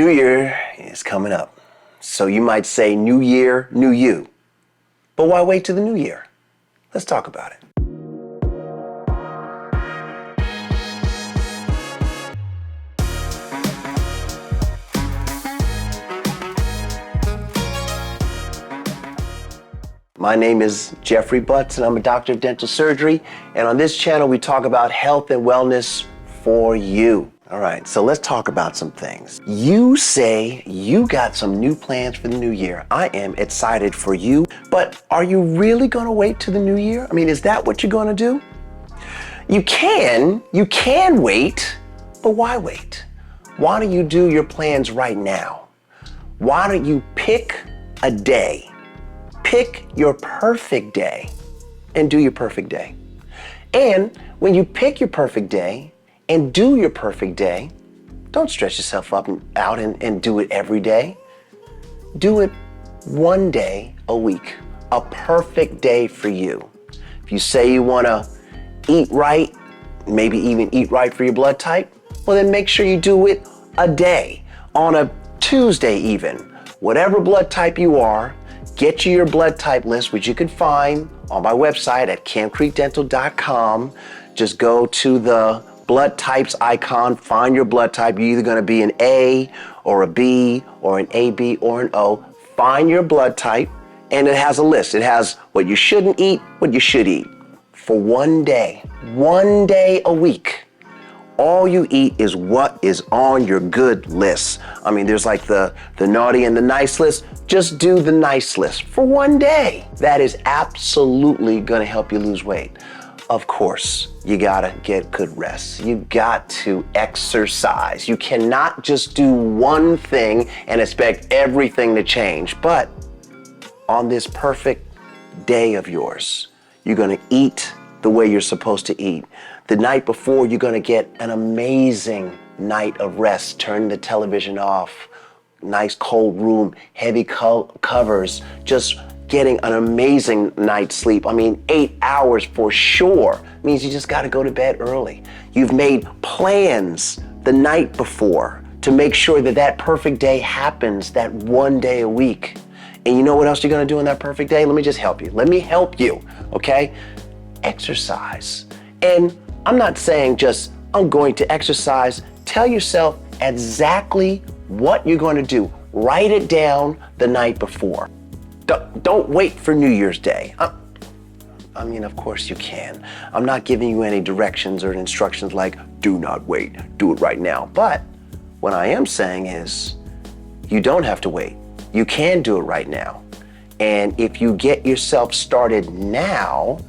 New Year is coming up. So you might say new year, new you. But why wait till the new year? Let's talk about it. My name is Jeffrey Butts and I'm a doctor of dental surgery. And on this channel, we talk about health and wellness for you. All right, so let's talk about some things. You say you got some new plans for the new year. I am excited for you, but are you really gonna wait till the new year? I mean, is that what you're gonna do? You can wait, but why wait? Why don't you do your plans right now? Why don't you pick a day? Pick your perfect day and do your perfect day. And when you pick your perfect day and do your perfect day, don't stress yourself up and out and do it every day. Do it one day a week, a perfect day for you. If you say you wanna eat right, maybe even eat right for your blood type, well then make sure you do it a day, on a Tuesday even. Whatever blood type you are, get you your blood type list, which you can find on my website at campcreekdental.com. Just go to the blood types icon, find your blood type. You're either gonna be an A or a B or an AB or an O. Find your blood type and it has a list. It has what you shouldn't eat, what you should eat. For one day a week. All you eat is what is on your good list. I mean, there's like the naughty and the nice list. Just do the nice list for one day. That is absolutely gonna help you lose weight. Of course, you gotta get good rest. You got to exercise. You cannot just do one thing and expect everything to change. But on this perfect day of yours, you're gonna eat the way you're supposed to eat. The night before, you're gonna get an amazing night of rest. Turn the television off, nice cold room, heavy covers, just getting an amazing night's sleep. I mean, 8 hours for sure means you just gotta go to bed early. You've made plans the night before to make sure that that perfect day happens that one day a week. And you know what else you're gonna do on that perfect day? Let me just help you. Let me help you, okay? Exercise. And I'm not saying just, I'm going to exercise. Tell yourself exactly what you're going to do. Write it down the night before. Don't wait for New Year's Day. I mean, of course you can. I'm not giving you any directions or instructions like, do not wait, do it right now. But what I am saying is, you don't have to wait. You can do it right now. And if you get yourself started now,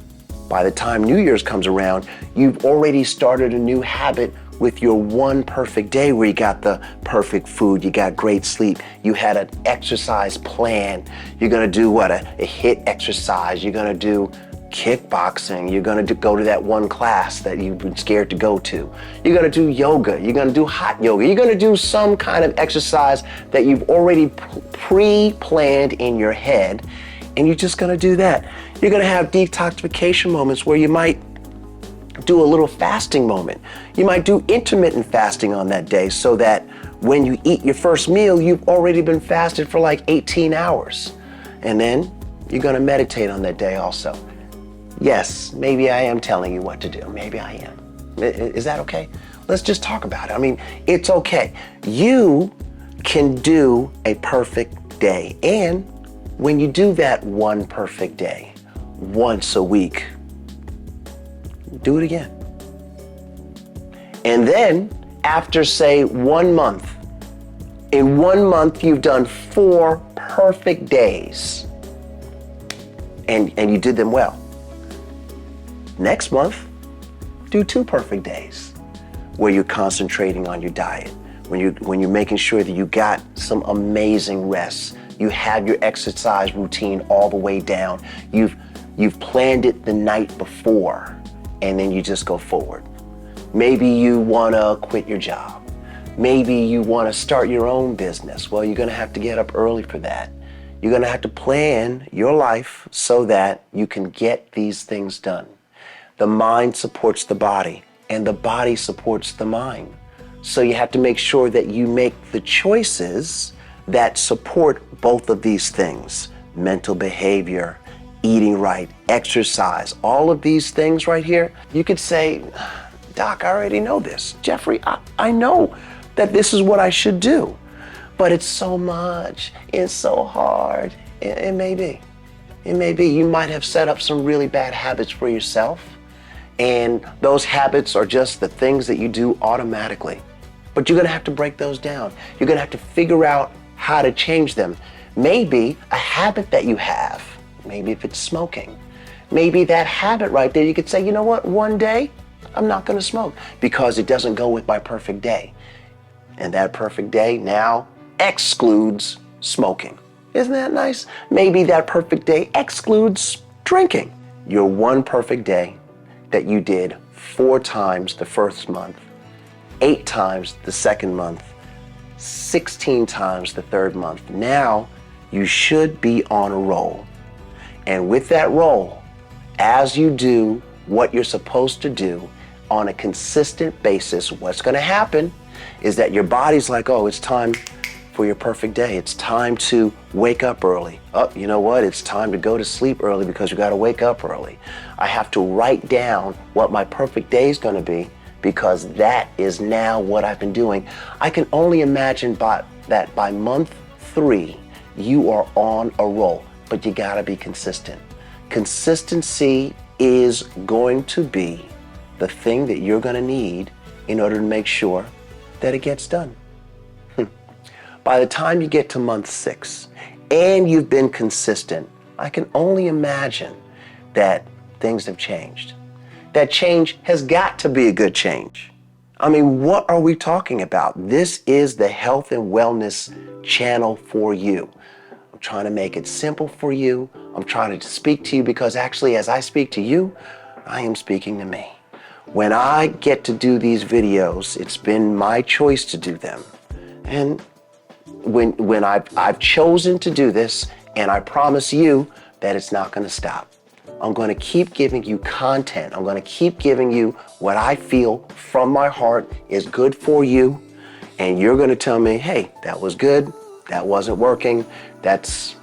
by the time New Year's comes around, you've already started a new habit with your one perfect day where you got the perfect food, you got great sleep, you had an exercise plan. You're gonna do what? A HIIT exercise. You're gonna do kickboxing. You're gonna go to that one class that you've been scared to go to. You're gonna do yoga. You're gonna do hot yoga. You're gonna do some kind of exercise that you've already pre-planned in your head, and you're just gonna do that. You're gonna have detoxification moments where you might do a little fasting moment. You might do intermittent fasting on that day so that when you eat your first meal, you've already been fasted for like 18 hours. And then you're gonna meditate on that day also. Yes, maybe I am telling you what to do. Maybe I am. Is that okay? Let's just talk about it. I mean, it's okay. You can do a perfect day. And when you do that one perfect day, once a week, do it again. And then after say 1 month, in 1 month you've done 4 perfect days and you did them well. Next month, do 2 perfect days where you're concentrating on your diet, when you're making sure that you got some amazing rest. You have your exercise routine all the way down. You've planned it the night before, and then you just go forward. Maybe you wanna quit your job. Maybe you wanna start your own business. Well, you're gonna have to get up early for that. You're gonna have to plan your life so that you can get these things done. The mind supports the body, and the body supports the mind. So you have to make sure that you make the choices that support both of these things: mental behavior, eating right, exercise, all of these things right here. You could say, Doc, I already know this. Jeffrey, I know that this is what I should do, but it's so much, it's so hard. It may be. It may be. You might have set up some really bad habits for yourself, and those habits are just the things that you do automatically. But you're gonna have to break those down. You're gonna have to figure out how to change them. Maybe a habit that you have, maybe if it's smoking, maybe that habit right there, you could say, you know what, one day I'm not gonna smoke because it doesn't go with my perfect day. And that perfect day now excludes smoking. Isn't that nice? Maybe that perfect day excludes drinking. Your one perfect day that you did 4 times the first month, 8 times the second month, 16 times the third month. Now you should be on a roll. And with that roll, as you do what you're supposed to do on a consistent basis, what's going to happen is that your body's like, oh, it's time for your perfect day. It's time to wake up early. Oh, you know what? It's time to go to sleep early because you got to wake up early. I have to write down what my perfect day is going to be because that is now what I've been doing. I can only imagine that by month 3, you are on a roll, but you got to be consistent. Consistency is going to be the thing that you're going to need in order to make sure that it gets done. By the time you get to month 6 and you've been consistent, I can only imagine that things have changed. That change has got to be a good change. I mean, what are we talking about? This is the health and wellness channel for you. I'm trying to make it simple for you. I'm trying to speak to you because actually as I speak to you, I am speaking to me. When I get to do these videos, it's been my choice to do them. And when I've chosen to do this, and I promise you that it's not going to stop. I'm going to keep giving you content. I'm going to keep giving you what I feel from my heart is good for you. And you're going to tell me, hey, that was good. That wasn't working. That's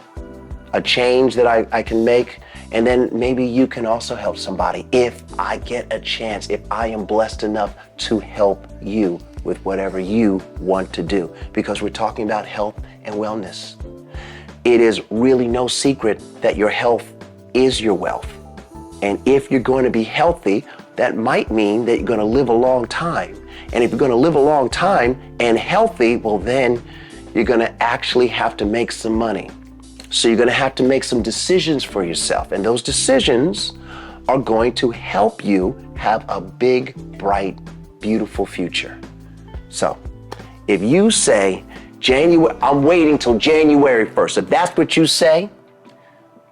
a change that I can make. And then maybe you can also help somebody if I get a chance, if I am blessed enough to help you with whatever you want to do, because we're talking about health and wellness. It is really no secret that your health is your wealth. And if you're going to be healthy, that might mean that you're going to live a long time. And if you're going to live a long time and healthy, well, then you're going to actually have to make some money. So you're going to have to make some decisions for yourself. And those decisions are going to help you have a big, bright, beautiful future. So if you say, I'm waiting till January 1st, if that's what you say,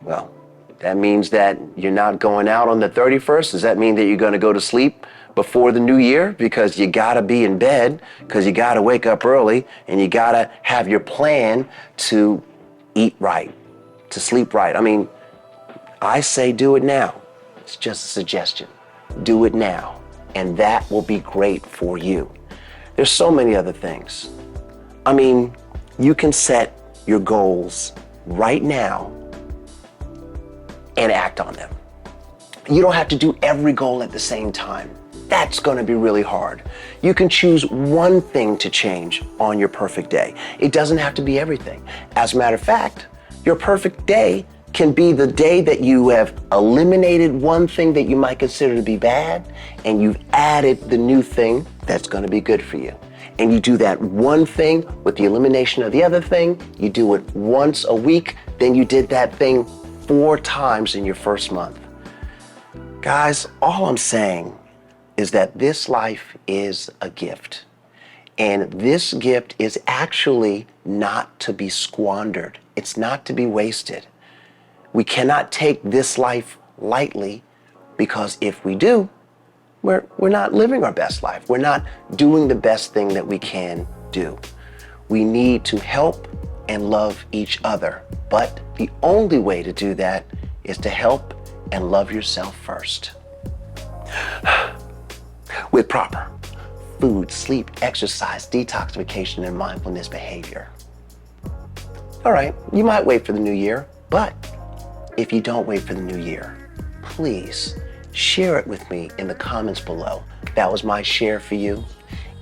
well, that means that you're not going out on the 31st. Does that mean that you're going to go to sleep before the new year? Because you got to be in bed, because you got to wake up early, and you got to have your plan to eat right, to sleep right. I mean, I say do it now. It's just a suggestion. Do it now, and that will be great for you. There's so many other things. I mean, you can set your goals right now and act on them. You don't have to do every goal at the same time. That's going to be really hard. You can choose one thing to change on your perfect day. It doesn't have to be everything. As a matter of fact, your perfect day can be the day that you have eliminated one thing that you might consider to be bad, and you've added the new thing that's going to be good for you. And you do that one thing with the elimination of the other thing. You do it once a week, then you did that thing 4 times in your first month. Guys, all I'm saying is that this life is a gift. And this gift is actually not to be squandered. It's not to be wasted. We cannot take this life lightly, because if we do, we're not living our best life. We're not doing the best thing that we can do. We need to help and love each other. But the only way to do that is to help and love yourself first. With proper food, sleep, exercise, detoxification, and mindfulness behavior. All right, you might wait for the new year, but if you don't wait for the new year, please share it with me in the comments below. That was my share for you.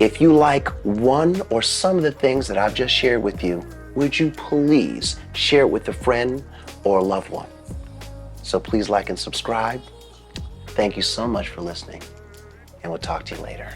If you like one or some of the things that I've just shared with you, would you please share it with a friend or a loved one? So please like and subscribe. Thank you so much for listening, and we'll talk to you later.